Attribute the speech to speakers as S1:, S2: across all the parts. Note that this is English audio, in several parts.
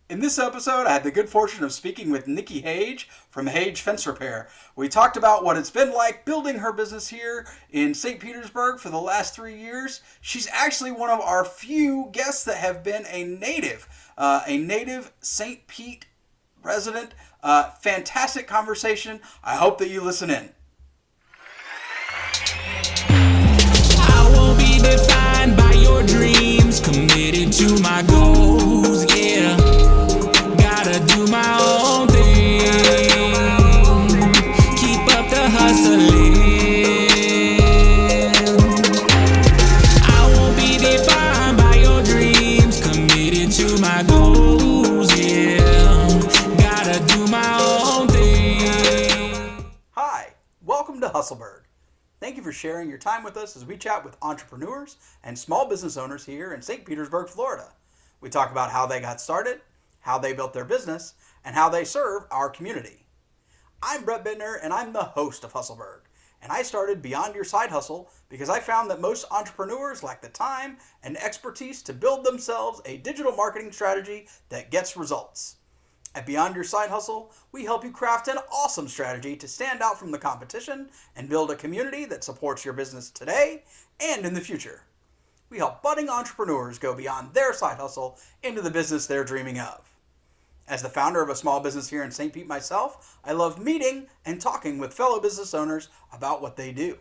S1: In this episode, I had the good fortune of speaking with Nikki Hage from Hage Fence Repair. We talked about what it's been like building her business here in St. Petersburg for the last 3 years. She's actually one of our few guests that have been a native St. Pete resident. Fantastic conversation. I hope that you listen in.
S2: I won't be defined by your dreams, committed to my goals, yeah. Gotta do my own thing, keep up the hustling. I won't be defined by your dreams, committed to my goals, yeah. Gotta do my own thing.
S1: Hi, welcome to Hustleburg. Thank you for sharing your time with us as we chat with entrepreneurs and small business owners here in St. Petersburg, Florida. We talk about how they got started, how they built their business, and how they serve our community. I'm Brett Bittner, and I'm the host of Hustleburg. And I started Beyond Your Side Hustle because I found that most entrepreneurs lack the time and expertise to build themselves a digital marketing strategy that gets results. At Beyond Your Side Hustle, we help you craft an awesome strategy to stand out from the competition and build a community that supports your business today and in the future. We help budding entrepreneurs go beyond their side hustle into the business they're dreaming of. As the founder of a small business here in St. Pete myself, I love meeting and talking with fellow business owners about what they do.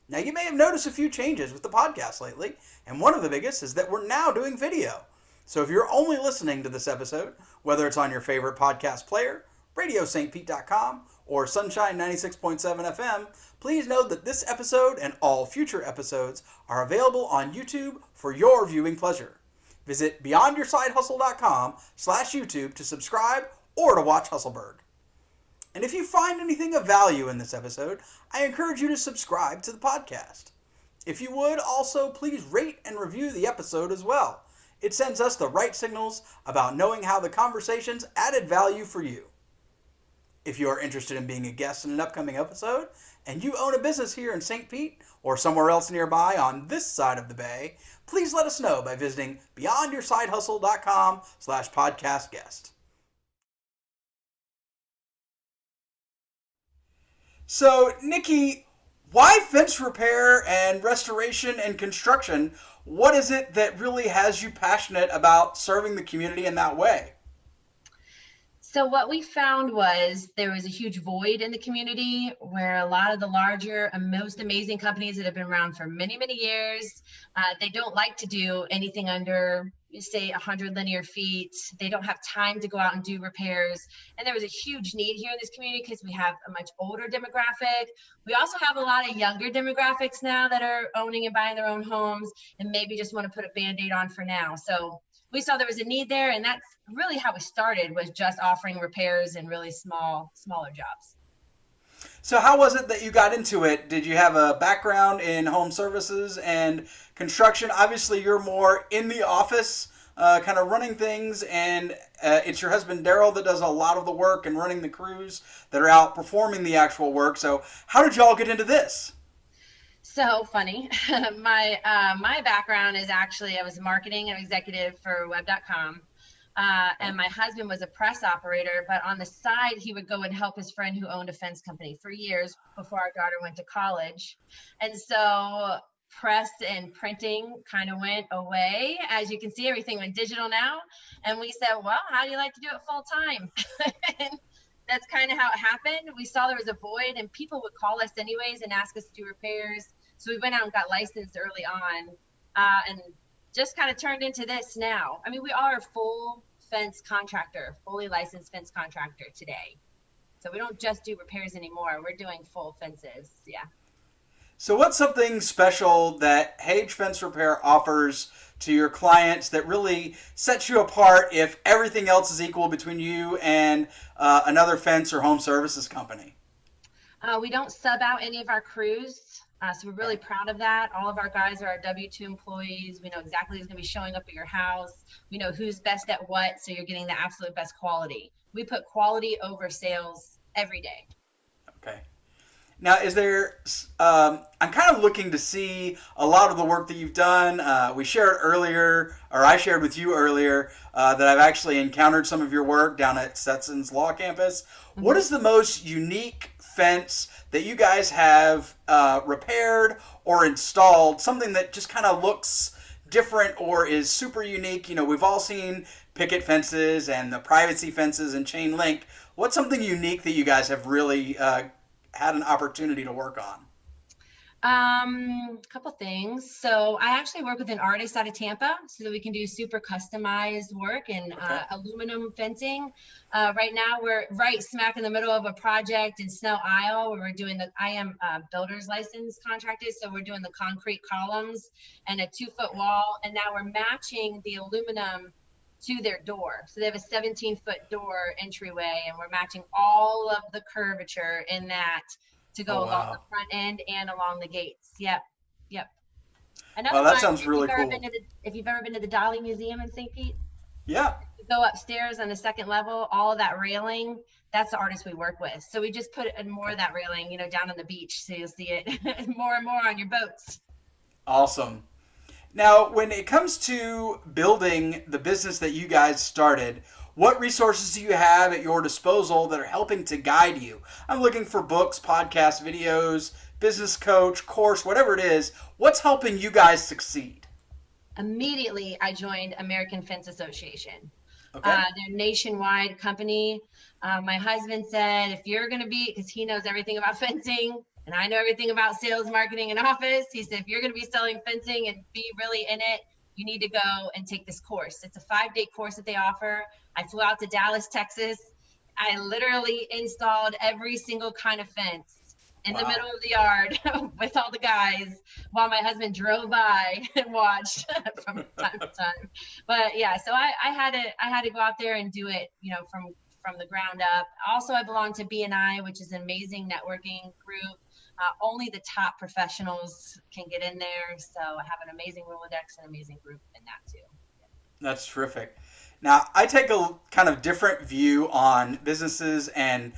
S1: Now, you may have noticed a few changes with the podcast lately, and one of the biggest is that we're now doing video. So if you're only listening to this episode, whether it's on your favorite podcast player, radiostpete.com, or Sunshine 96.7 FM, please note that this episode and all future episodes are available on YouTube for your viewing pleasure. Visit beyondyoursidehustle.com/YouTube to subscribe or to watch Hustleburg. And if you find anything of value in this episode, I encourage you to subscribe to the podcast. If you would, also please rate and review the episode as well. It sends us the right signals about knowing how the conversations added value for you. If you are interested in being a guest in an upcoming episode, and you own a business here in St. Pete or somewhere else nearby on this side of the bay, please let us know by visiting beyondyoursidehustle.com/podcast guest. So, Nikki, why fence repair and restoration and construction? What is it that really has you passionate about serving the community in that way?
S3: So what we found was there was a huge void in the community where a lot of the larger and most amazing companies that have been around for many, many years, they don't like to do anything under, say, 100 linear feet. They don't have time to go out and do repairs. And there was a huge need here in this community because we have a much older demographic. We also have a lot of younger demographics now that are owning and buying their own homes and maybe just want to put a Band-Aid on for now. So we saw there was a need there, and that's really how we started, was just offering repairs and really smaller jobs.
S1: So how was it that you got into it? Did you have a background in home services and construction? Obviously, you're more in the office, kind of running things, and it's your husband, Darryl, that does a lot of the work and running the crews that are out performing the actual work. So how did you all get into this?
S3: So funny. My background is actually, I was marketing and executive for web.com. And my husband was a press operator, but on the side, he would go and help his friend who owned a fence company for years before our daughter went to college. And so press and printing kind of went away. As you can see, everything went digital now. And we said, well, how do you like to do it full time? And that's kind of how it happened. We saw there was a void and people would call us anyways and ask us to do repairs. So we went out and got licensed early on, and just kind of turned into this now. I mean, we are a full fence contractor, fully licensed fence contractor today. So we don't just do repairs anymore. We're doing full fences. Yeah.
S1: So what's something special that Hage Fence Repair offers to your clients that really sets you apart if everything else is equal between you and another fence or home services company?
S3: We don't sub out any of our crews. So we're really proud of that. All of our guys are our W-2 employees. We know exactly who's going to be showing up at your house. We know who's best at what, so you're getting the absolute best quality. We put quality over sales every day.
S1: Okay. Now, is there? I'm kind of looking to see a lot of the work that you've done. We shared earlier, or I shared with you earlier, that I've actually encountered some of your work down at Stetson's Law Campus. What is the most unique fence that you guys have repaired or installed? Something that just kind of looks different or is super unique. You know, we've all seen picket fences and the privacy fences and chain link. What's something unique that you guys have really had an opportunity to work on?
S3: A couple things. So I actually work with an artist out of Tampa so that we can do super customized work and aluminum fencing. Right now we're right smack in the middle of a project in Snow Isle where we're doing I am builder's license contracted. So we're doing the concrete columns and a 2-foot wall. And now we're matching the aluminum to their door. So they have a 17-foot door entryway and we're matching all of the curvature in that to go along the front end and along the gates. Yep. Another
S1: that
S3: one,
S1: sounds really cool.
S3: If you've ever been to the Dolly Museum in St. Pete,
S1: yeah,
S3: you go upstairs on the second level, all of that railing, that's the artist we work with. So we just put more of that railing, down on the beach, so you'll see it more and more on your boats.
S1: Awesome. Now, when it comes to building the business that you guys started, what resources do you have at your disposal that are helping to guide you? I'm looking for books, podcasts, videos, business coach, course, whatever it is. What's helping you guys succeed?
S3: Immediately, I joined American Fence Association.
S1: Okay.
S3: They're a nationwide company. My husband said, if you're going to be, because he knows everything about fencing, and I know everything about sales, marketing, and office. He said, if you're going to be selling fencing and be really in it, you need to go and take this course. It's a 5-day course that they offer. I flew out to Dallas, Texas. I literally installed every single kind of fence in the middle of the yard with all the guys while my husband drove by and watched from time to time. But yeah, so I had to go out there and do it, from the ground up. Also, I belong to BNI, which is an amazing networking group. Only the top professionals can get in there. So I have an amazing Rolodex and amazing group in that too.
S1: That's terrific. Now, I take a kind of different view on businesses and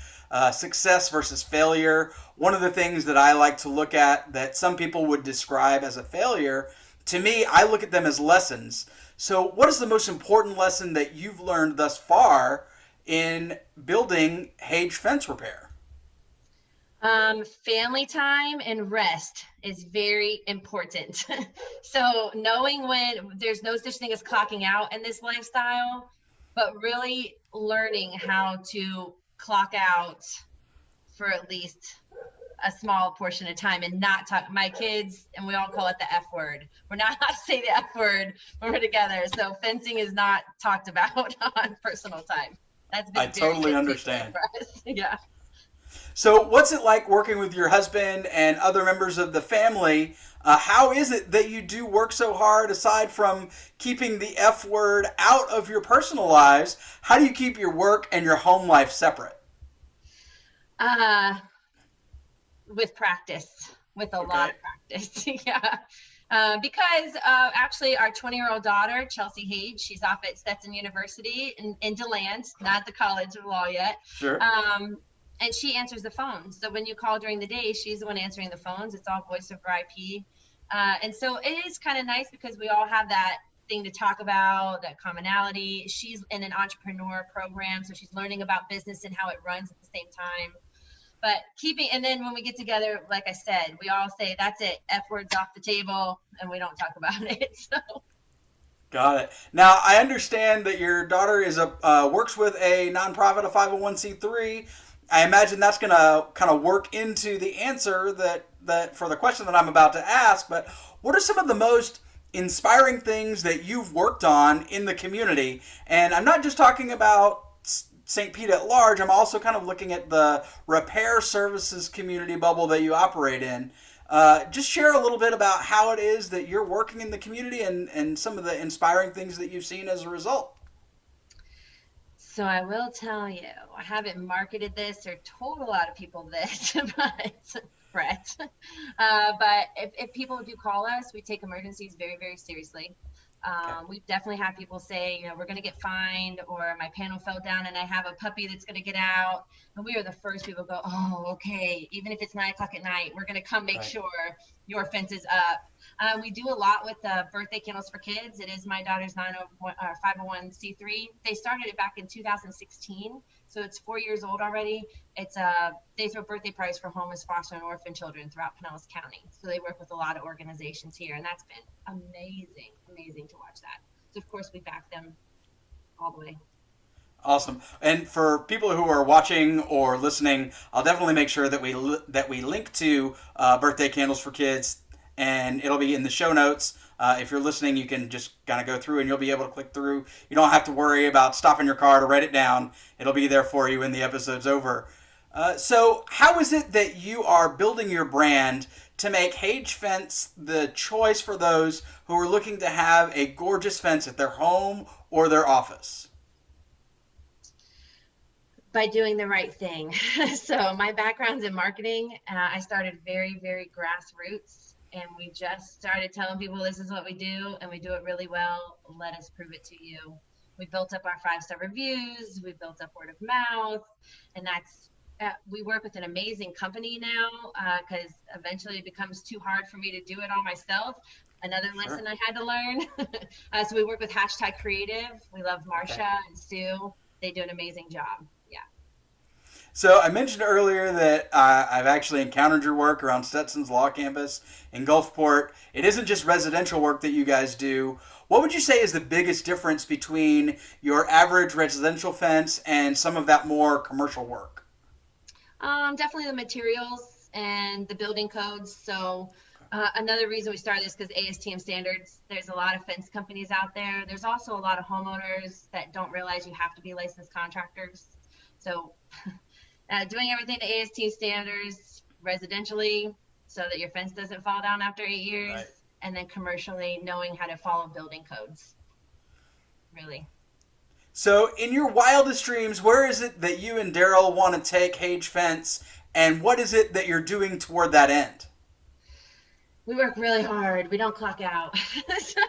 S1: success versus failure. One of the things that I like to look at that some people would describe as a failure, to me, I look at them as lessons. So what is the most important lesson that you've learned thus far in building Hage Fence Repair?
S3: Family time and rest is very important. So knowing when there's no such thing as clocking out in this lifestyle, but really learning how to clock out for at least a small portion of time and not talk. My kids, and we all call it the F word. We're not allowed to say the F word when we're together. So fencing is not talked about on personal time. That's been
S1: I totally understand.
S3: For us. Yeah.
S1: So what's it like working with your husband and other members of the family? How is it that you do work so hard aside from keeping the F word out of your personal lives? How do you keep your work and your home life separate?
S3: With practice, with a lot of practice. Yeah. Because actually our 20-year-old daughter, Chelsea Hage, she's off at Stetson University in DeLand, not the College of Law yet.
S1: Sure.
S3: And she answers the phone. So when you call during the day, she's the one answering the phones. It's all voice over IP. And so it is kind of nice because we all have that thing to talk about, that commonality. She's in an entrepreneur program, so she's learning about business and how it runs at the same time. But and then when we get together, like I said, we all say, that's it, F words off the table, and we don't talk about it. So.
S1: Got it. Now, I understand that your daughter is works with a nonprofit, a 501c3. I imagine that's going to kind of work into the answer that for the question that I'm about to ask. But what are some of the most inspiring things that you've worked on in the community? And I'm not just talking about St. Pete at large. I'm also kind of looking at the repair services community bubble that you operate in. Just share a little bit about how it is that you're working in the community and some of the inspiring things that you've seen as a result.
S3: So I will tell you, I haven't marketed this or told a lot of people this, but Brett. But if people do call us, we take emergencies very, very seriously.
S1: Okay.
S3: We've definitely had people say, we're going to get fined, or my panel fell down and I have a puppy that's going to get out. And we are the first people to go, oh, okay. Even if it's 9 o'clock at night, we're going to come make
S1: Right.
S3: sure your fence is up. We do a lot with birthday candles for kids. It is my daughter's 501c3. They started it back in 2016, so it's 4 years old already. It's they throw birthday parties for homeless, foster, and orphan children throughout Pinellas County. So they work with a lot of organizations here, and that's been amazing to watch that. So of course we back them all the way.
S1: Awesome. And for people who are watching or listening, I'll definitely make sure that we link to Birthday Candles for Kids, and it'll be in the show notes. If you're listening, you can just kind of go through and you'll be able to click through. You don't have to worry about stopping your car to write it down. It'll be there for you when the episode's over. So how is it that you are building your brand to make Hage Fence the choice for those who are looking to have a gorgeous fence at their home or their office?
S3: By doing the right thing. So my background's in marketing. I started very grassroots, and we just started telling people this is what we do, and we do it really well. Let us prove it to you. We built up our 5-star reviews. We built up word of mouth, and that's we work with an amazing company now, because eventually it becomes too hard for me to do it all myself. Another lesson I had to learn. So we work with #Creative. We love Marsha and Sue. They do an amazing job. Yeah.
S1: So I mentioned earlier that I've actually encountered your work around Stetson's Law Campus in Gulfport. It isn't just residential work that you guys do. What would you say is the biggest difference between your average residential fence and some of that more commercial work?
S3: Definitely the materials and the building codes. So another reason we started this because ASTM standards. There's a lot of fence companies out there. There's also a lot of homeowners that don't realize you have to be licensed contractors. So doing everything to ASTM standards residentially so that your fence doesn't fall down after 8 years,
S1: Right.
S3: and then commercially knowing how to follow building codes. Really.
S1: So in your wildest dreams, where is it that you and Darryl want to take Hage Fence, and what is it that you're doing toward that end?
S3: We work really hard. We don't clock out. So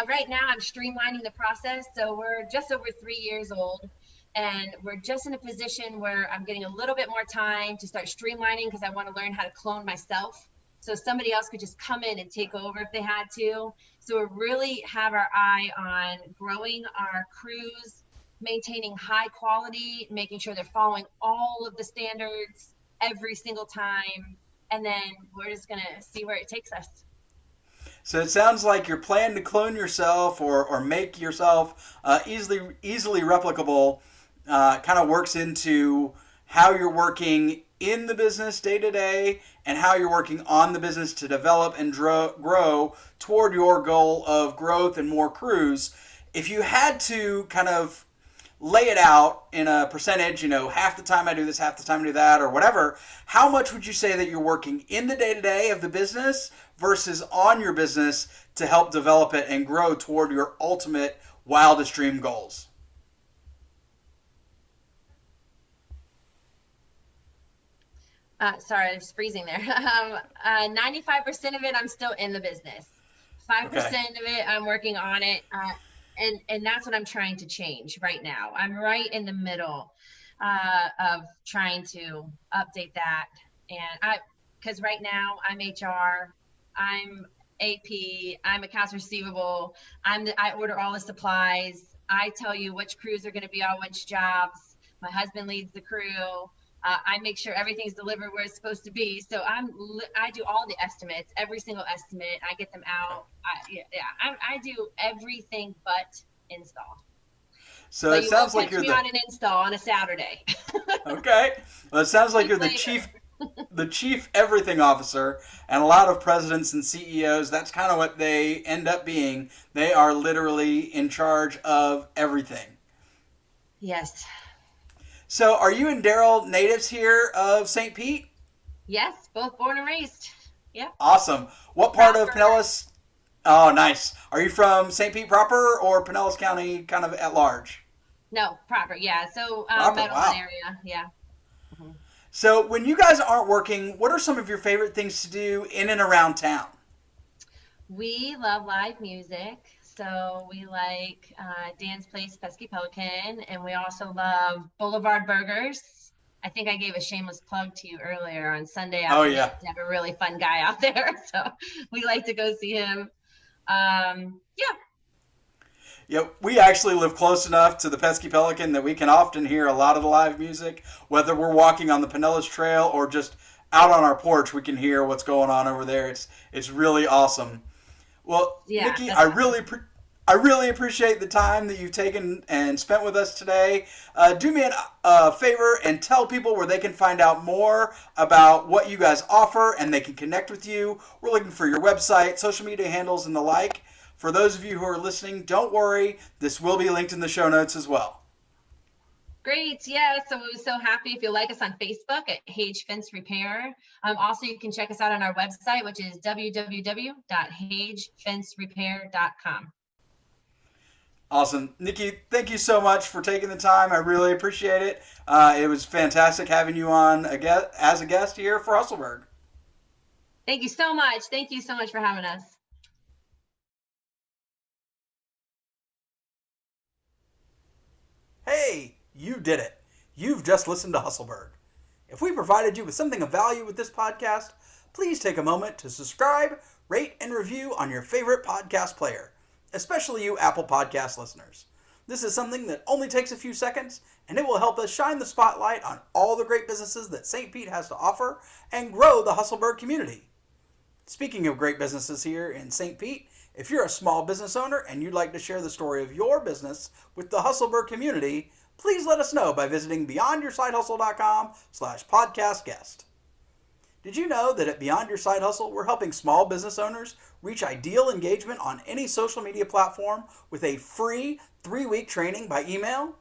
S3: right now I'm streamlining the process. So we're just over 3 years old, and we're just in a position where I'm getting a little bit more time to start streamlining because I want to learn how to clone myself. So somebody else could just come in and take over if they had to. So we really have our eye on growing our crews, maintaining high quality, making sure they're following all of the standards every single time. And then we're just going to see where it takes us.
S1: So it sounds like your plan to clone yourself or make yourself easily replicable kind of works into how you're working in the business day to day and how you're working on the business to develop and grow toward your goal of growth and more crews. If you had to kind of lay it out in a percentage, half the time I do this, half the time I do that, or whatever, how much would you say that you're working in the day-to-day of the business versus on your business to help develop it and grow toward your ultimate wildest dream goals?
S3: Sorry, I was freezing there. 95% of it, I'm still in the business. 5% of it, I'm working on it. And that's what I'm trying to change right now. I'm right in the middle of trying to update that. And because right now I'm HR, I'm AP, I'm accounts receivable, I order all the supplies. I tell you which crews are going to be on which jobs. My husband leads the crew. I make sure everything's delivered where it's supposed to be. So I do all the estimates, every single estimate. I get them out. I do everything but install.
S1: So it sounds like you're
S3: on an install on a Saturday.
S1: Okay. Well, it sounds like you're the chief everything officer, and a lot of presidents and CEOs, that's kind of what they end up being. They are literally in charge of everything.
S3: Yes.
S1: So are you and Darryl natives here of St. Pete?
S3: Yes, both born and raised. Yeah.
S1: Awesome. What part of Pinellas? Oh, nice. Are you from St. Pete proper or Pinellas County kind of at large?
S3: No, proper. Yeah. So Meadowland area. Yeah. Mm-hmm.
S1: So when you guys aren't working, what are some of your favorite things to do in and around town?
S3: We love live music. So we like Dan's Place, Pesky Pelican, and we also love Boulevard Burgers. I think I gave a shameless plug to you earlier on Sunday
S1: Oh
S3: afternoon.
S1: yeah.
S3: They have a really fun guy out there, so we like to go see him. Yeah.
S1: Yep, we actually live close enough to the Pesky Pelican that we can often hear a lot of the live music. Whether we're walking on the Pinellas Trail or just out on our porch, we can hear what's going on over there. It's really awesome. Well,
S3: Yeah,
S1: Nikki,
S3: that's awesome.
S1: I really appreciate the time that you've taken and spent with us today. Do me a favor and tell people where they can find out more about what you guys offer and they can connect with you. We're looking for your website, social media handles, and the like. For those of you who are listening, don't worry. This will be linked in the show notes as well.
S3: Great. Yeah. So we're so happy if you like us on Facebook at Hage Fence Repair. Also, you can check us out on our website, which is www.hagefencerepair.com.
S1: Awesome. Nikki, thank you so much for taking the time. I really appreciate it. It was fantastic having you on as a guest here for Hustleburg.
S3: Thank you so much. Thank you so much for having us.
S1: Hey, you did it. You've just listened to Hustleburg. If we provided you with something of value with this podcast, please take a moment to subscribe, rate, and review on your favorite podcast player, especially you Apple Podcast listeners. This is something that only takes a few seconds, and it will help us shine the spotlight on all the great businesses that St. Pete has to offer and grow the Hustleburg community. Speaking of great businesses here in St. Pete, if you're a small business owner and you'd like to share the story of your business with the Hustleburg community, please let us know by visiting beyondyoursidehustle.com/podcastguest. Did you know that at Beyond Your Side Hustle, we're helping small business owners reach ideal engagement on any social media platform with a free 3-week training by email?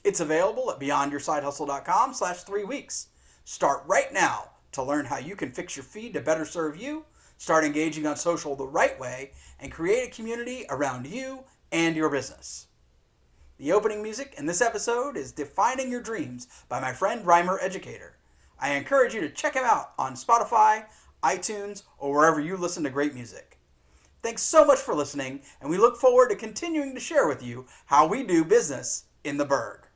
S1: It's available at beyondyoursidehustle.com/3weeks. Start right now to learn how you can fix your feed to better serve you, start engaging on social the right way, and create a community around you and your business. The opening music in this episode is Defining Your Dreams by my friend Rhymer Educator. I encourage you to check him out on Spotify, iTunes, or wherever you listen to great music. Thanks so much for listening, and we look forward to continuing to share with you how we do business in the Burg.